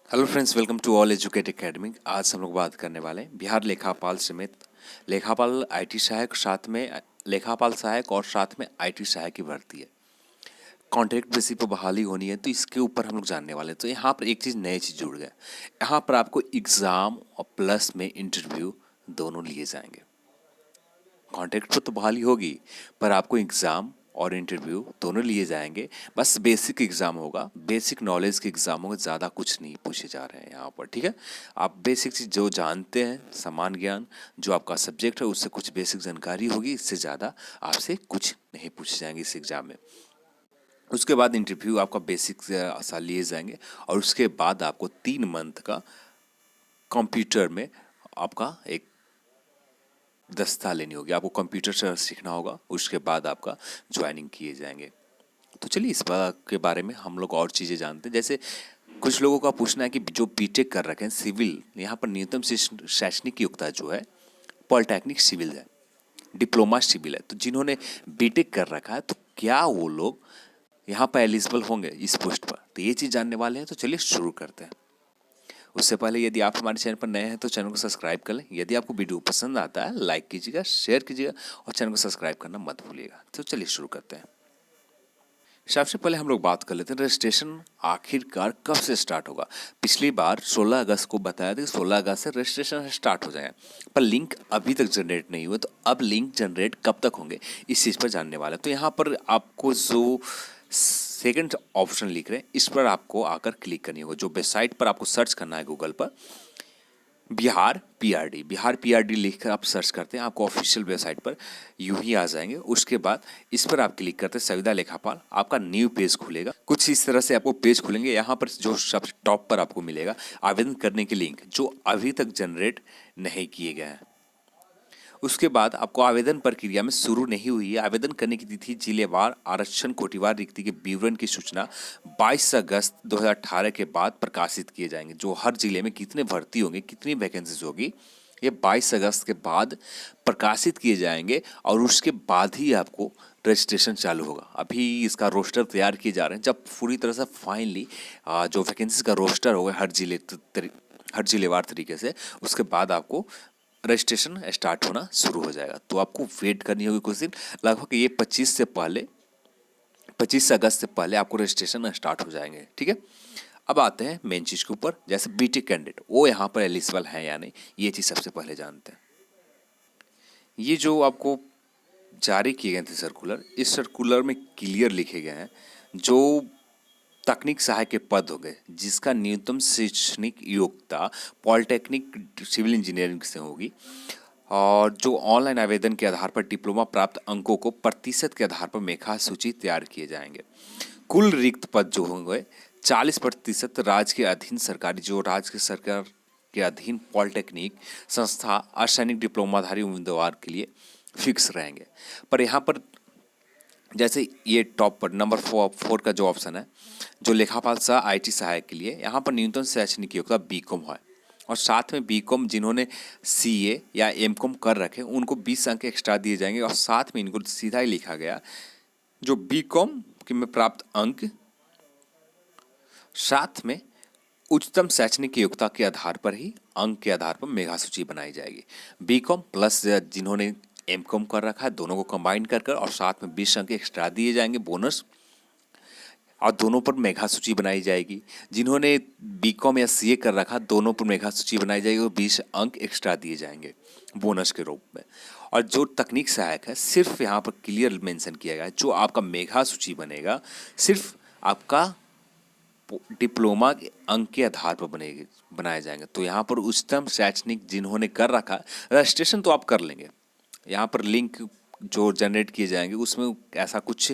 Hello friends, welcome to All Educate Academy. आज हम लोग बात करने वाले हैं बिहार लेखापाल समेत लेखापाल आईटी सहायक, साथ में लेखापाल सहायक और साथ में आईटी सहायक की भर्ती है। कॉन्ट्रैक्ट बेसिस पर बहाली होनी है, तो इसके ऊपर हम लोग जानने वाले हैं। तो यहाँ पर एक चीज़, नई चीज़ जुड़ गया। यहाँ पर आपको एग्ज़ाम और प्लस में इंटरव्यू दोनों लिए जाएंगे। कॉन्ट्रैक्ट पर तो बहाली होगी, पर आपको एग्ज़ाम और इंटरव्यू दोनों लिए जाएंगे। बस बेसिक एग्ज़ाम होगा, बेसिक नॉलेज के एग्ज़ाम होगा, ज़्यादा कुछ नहीं पूछे जा रहे हैं यहाँ पर। ठीक है, आप बेसिक चीज़ जो जानते हैं, सामान्य ज्ञान जो आपका सब्जेक्ट है उससे कुछ बेसिक जानकारी होगी, इससे ज़्यादा आपसे कुछ नहीं पूछे जाएंगे इस एग्ज़ाम में। उसके बाद इंटरव्यू आपका बेसिक सा लिए जाएंगे, और उसके बाद आपको 3 मंथ का कंप्यूटर में आपका एक दस्ता लेनी होगी। आपको कंप्यूटर से सीखना होगा, उसके बाद आपका ज्वाइनिंग किए जाएंगे। तो चलिए इस बात के बारे में हम लोग और चीज़ें जानते हैं। जैसे कुछ लोगों का पूछना है कि जो बीटेक कर रखे हैं सिविल, यहाँ पर न्यूनतम शैक्षणिक योग्यता जो है पॉलिटेक्निक सिविल है, डिप्लोमा सिविल है। तो जिन्होंने बीटेक कर रखा है, तो क्या वो लोग यहाँ पर एलिजिबल होंगे इस पोस्ट पर? तो ये चीज़ जानने वाले हैं। तो चलिए शुरू करते हैं। उससे पहले यदि आप हमारे चैनल पर नए हैं तो चैनल को सब्सक्राइब कर लें। यदि आपको वीडियो पसंद आता है, लाइक कीजिएगा, शेयर कीजिएगा और चैनल को सब्सक्राइब करना मत भूलिएगा। तो चलिए शुरू करते हैं। सबसे पहले हम लोग बात कर लेते हैं रजिस्ट्रेशन आखिरकार कब से स्टार्ट होगा। पिछली बार 16 अगस्त को बताया था कि 16 अगस्त से रजिस्ट्रेशन स्टार्ट हो जाएगा, पर लिंक अभी तक जनरेट नहीं हुआ। तो अब लिंक जनरेट कब तक होंगे, इस चीज़ पर जानने वाले हैं। तो यहाँ पर आपको जो सेकंड ऑप्शन लिख रहे हैं, इस पर आपको आकर क्लिक करनी होगा। जो वेबसाइट पर आपको सर्च करना है गूगल पर, बिहार पीआरडी लिखकर आप सर्च करते हैं, आपको ऑफिशियल वेबसाइट पर यूं ही आ जाएंगे। उसके बाद इस पर आप क्लिक करते हैं, संविदा लेखापाल, आपका न्यू पेज खुलेगा। कुछ इस तरह से आपको पेज खुलेंगे। यहाँ पर जो सबसे टॉप पर आपको मिलेगा आवेदन करने के लिंक, जो अभी तक जनरेट नहीं किए गए हैं। उसके बाद आपको आवेदन प्रक्रिया में शुरू नहीं हुई है। आवेदन करने की तिथि जिलेवार आरक्षण कोटिवार रिक्ति के विवरण की सूचना 22 अगस्त 2018 के बाद प्रकाशित किए जाएंगे। जो हर जिले में कितने भर्ती होंगे, कितनी वैकेंसीज होगी, ये 22 अगस्त के बाद प्रकाशित किए जाएंगे, और उसके बाद ही आपको रजिस्ट्रेशन चालू होगा। अभी इसका रोस्टर तैयार किए जा रहे हैं। जब पूरी तरह से फाइनली जो वैकेंसीज का रोस्टर होगा हर जिलेवार तरीके से, उसके बाद आपको रजिस्ट्रेशन स्टार्ट होना शुरू हो जाएगा। तो आपको वेट करनी होगी कुछ दिन, लगभग ये 25 अगस्त से पहले आपको रजिस्ट्रेशन स्टार्ट हो जाएंगे। ठीक है, अब आते हैं मेन चीज़ के ऊपर। जैसे बीटेक कैंडिडेट वो यहाँ पर एलिजिबल हैं या नहीं, ये चीज़ सबसे पहले जानते हैं। ये जो आपको जारी किए गए थे सर्कुलर, इस सर्कुलर में क्लियर लिखे गए हैं जो तकनीक सहायक के पद हो गए, जिसका न्यूनतम शैक्षणिक योग्यता पॉलिटेक्निक सिविल इंजीनियरिंग से होगी, और जो ऑनलाइन आवेदन के आधार पर डिप्लोमा प्राप्त अंकों को प्रतिशत के आधार पर मेधा सूची तैयार किए जाएंगे। कुल रिक्त पद जो होंगे 40% राज्य के अधीन सरकारी, जो राज्य की सरकार के अधीन पॉलिटेक्निक संस्था असैनिक डिप्लोमाधारी उम्मीदवार के लिए फिक्स रहेंगे। पर यहाँ पर जैसे ये टॉप पर नंबर 4 का जो ऑप्शन है, जो लेखापाल सह आईटी सहायक के लिए, यहाँ पर न्यूनतम शैक्षणिक योग्यता बीकॉम है, और साथ में बीकॉम जिन्होंने सीए या एमकॉम कर रखे उनको 20 अंक एक्स्ट्रा दिए जाएंगे। और साथ में इनको सीधा ही लिखा गया, जो बीकॉम में प्राप्त अंक साथ में उच्चतम शैक्षणिक योग्यता के आधार पर ही अंक के आधार पर मेधा सूची बनाई जाएगी। बीकॉम प्लस जिन्होंने एमकॉम कर रखा है, दोनों को कंबाइन कर और साथ में 20 अंक एक्स्ट्रा दिए जाएंगे बोनस, और दोनों पर मेधा सूची बनाई जाएगी। जिन्होंने बीकॉम या सीए कर रखा, दोनों पर मेधा सूची बनाई जाएगी और 20 अंक एक्स्ट्रा दिए जाएंगे बोनस के रूप में। और जो तकनीक सहायक है, सिर्फ यहाँ पर क्लियर मेंशन किया गया है, जो आपका मेधा सूची बनेगा सिर्फ आपका डिप्लोमा के अंक के आधार पर बनाए जाएंगे। तो यहाँ पर उच्चतम शैक्षणिक जिन्होंने कर रखा, रजिस्ट्रेशन तो आप कर लेंगे। यहाँ पर लिंक जो जनरेट किए जाएंगे उसमें ऐसा कुछ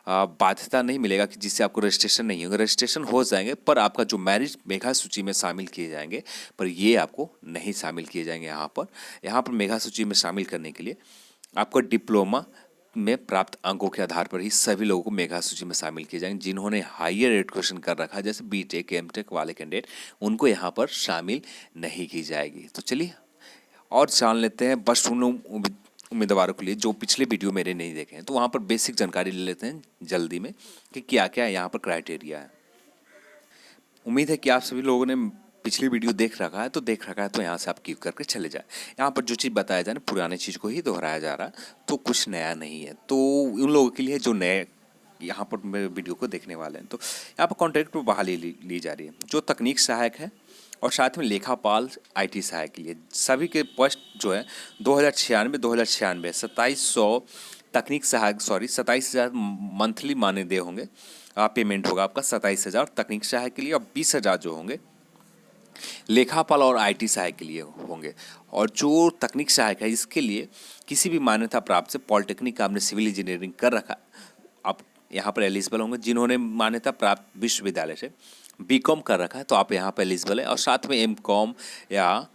बाध्यता नहीं मिलेगा कि जिससे आपको रजिस्ट्रेशन नहीं होगा। रजिस्ट्रेशन हो जाएंगे, पर आपका जो मैरिज मेधा सूची में शामिल किए जाएंगे, पर ये आपको नहीं शामिल किए जाएंगे। यहाँ पर मेधा सूची में शामिल करने के लिए आपको डिप्लोमा में प्राप्त अंकों के आधार पर ही सभी लोगों को मेधा सूची में शामिल किए जाएंगे। जिन्होंने हायर एजुकेशन कर रखा है, जैसे बीटेक एमटेक वाले कैंडिडेट, उनको यहाँ पर शामिल नहीं की जाएगी। तो चलिए और जान लेते हैं बस उन उम्मीदवारों के लिए जो पिछले वीडियो मेरे नहीं देखे हैं। तो वहाँ पर बेसिक जानकारी ले लेते हैं जल्दी में कि क्या क्या यहाँ पर क्राइटेरिया है। उम्मीद है कि आप सभी लोगों ने पिछली वीडियो देख रखा है, तो यहाँ से आप क्लिक करके चले जाए। यहाँ पर जो चीज़ बताया जा रहा है पुरानी चीज़ को ही दोहराया जा रहा है, तो कुछ नया नहीं है। तो उन लोगों के लिए जो नए यहाँ पर मेरे वीडियो को देखने वाले हैं, तो यहाँ पर कॉन्ट्रैक्ट पर बहाली ली जा रही है। जो तकनीक सहायक है और साथ में लेखापाल IT सहायक के लिए सभी के पोस्ट जो है 2096 2700 तकनीक सहायक 27,000 मंथली मानदेय होंगे। पेमेंट होगा आपका 27,000 तकनीक सहायक के लिए, और 20,000 जो होंगे लेखापाल और IT सहायक के लिए होंगे। और जो तकनीक सहायक है इसके लिए किसी भी मान्यता प्राप्त से पॉलिटेक्निक आपने सिविल इंजीनियरिंग कर रखा, आप यहाँ पर एलिजिबल होंगे। जिन्होंने मान्यता प्राप्त विश्वविद्यालय से BCom कर रखा है तो आप यहाँ पर एलिजिबल है, और साथ में MCom या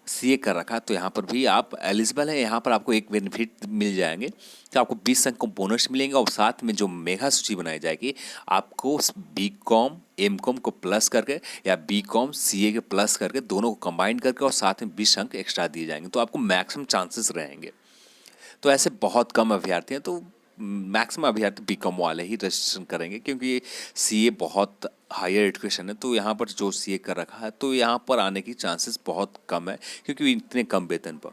CA कर रखा है तो यहाँ पर भी आप एलिजिबल है। यहाँ पर आपको एक बेनिफिट मिल जाएंगे कि आपको 20 अंक को बोनस मिलेंगे, और साथ में जो मेगा सूची बनाई जाएगी आपको BCom MCom को प्लस करके या BCom CA के प्लस करके दोनों को कंबाइन करके और साथ में 20 अंक एक्स्ट्रा दिए जाएंगे, तो आपको मैक्सिमम चांसेस रहेंगे। तो ऐसे बहुत कम अभ्यर्थी हैं, तो मैक्सिमम अभ्यर्थी BCom वाले ही रजिस्ट्रेशन करेंगे, क्योंकि CA बहुत हायर एजुकेशन है। तो यहाँ पर जो CA कर रखा है तो यहाँ पर आने की चांसेस बहुत कम है, क्योंकि इतने कम वेतन पर।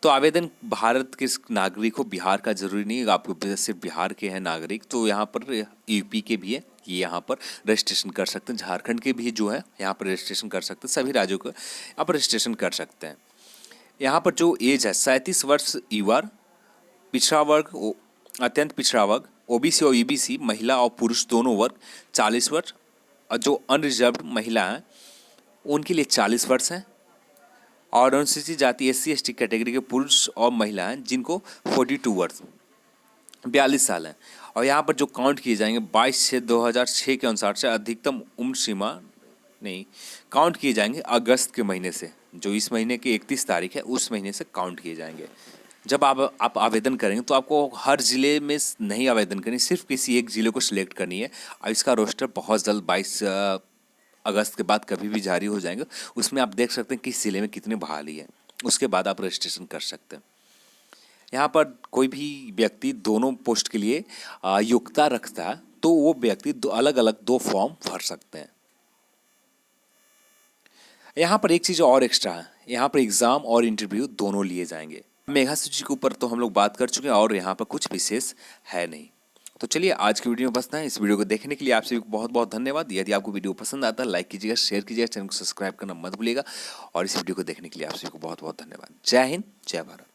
तो आवेदन भारत के नागरिक हो, बिहार का जरूरी नहीं है आपको सिर्फ बिहार के हैं नागरिक, तो यहाँ पर UP के भी है, ये यहाँ पर रजिस्ट्रेशन कर सकते हैं। झारखंड के भी जो है यहाँ पर रजिस्ट्रेशन कर सकते हैं। सभी राज्यों को यहाँ पर रजिस्ट्रेशन कर सकते हैं। यहाँ पर जो एज है 37 वर्ष युवा, पिछड़ा वर्ग, अत्यंत पिछड़ा वर्ग, OBC और EBC महिला और पुरुष दोनों वर्ग 40 वर्ष, और जो अनरिजर्व्ड महिला हैं उनके लिए 40 वर्ष हैं, और अनुसूचित जाति SC ST कैटेगरी के पुरुष और महिला हैं जिनको 42 वर्ष 42 साल हैं। और यहाँ पर जो काउंट किए जाएंगे 22/6/2006 के अनुसार से अधिकतम उम्र सीमा नहीं काउंट किए जाएंगे अगस्त के महीने से, जो इस महीने की 31 तारीख है उस महीने से काउंट किए जाएंगे। जब आप आवेदन करेंगे तो आपको हर ज़िले में नहीं आवेदन करनी, सिर्फ किसी एक ज़िले को सिलेक्ट करनी है, और इसका रोस्टर बहुत जल्द 22 अगस्त के बाद कभी भी जारी हो जाएंगे। उसमें आप देख सकते हैं किस ज़िले में कितनी बहाली है, उसके बाद आप रजिस्ट्रेशन कर सकते हैं। यहाँ पर कोई भी व्यक्ति दोनों पोस्ट के लिए योग्यता रखता है तो वो व्यक्ति अलग अलग 2 फॉर्म भर सकते हैं। यहाँ पर एक चीज़ और एक्स्ट्रा है, यहाँ पर एग्ज़ाम और इंटरव्यू दोनों लिए जाएंगे। मेगा सूची के ऊपर तो हम लोग बात कर चुके हैं और यहाँ पर कुछ विशेष है नहीं। तो चलिए आज की वीडियो में बस है। इस वीडियो को देखने के लिए आप सभी को बहुत बहुत धन्यवाद। यदि आपको वीडियो पसंद आता है लाइक कीजिएगा, शेयर कीजिएगा, चैनल को सब्सक्राइब करना मत भूलिएगा, और इस वीडियो को देखने के लिए आप सभी को बहुत बहुत धन्यवाद। जय हिंद, जय भारत।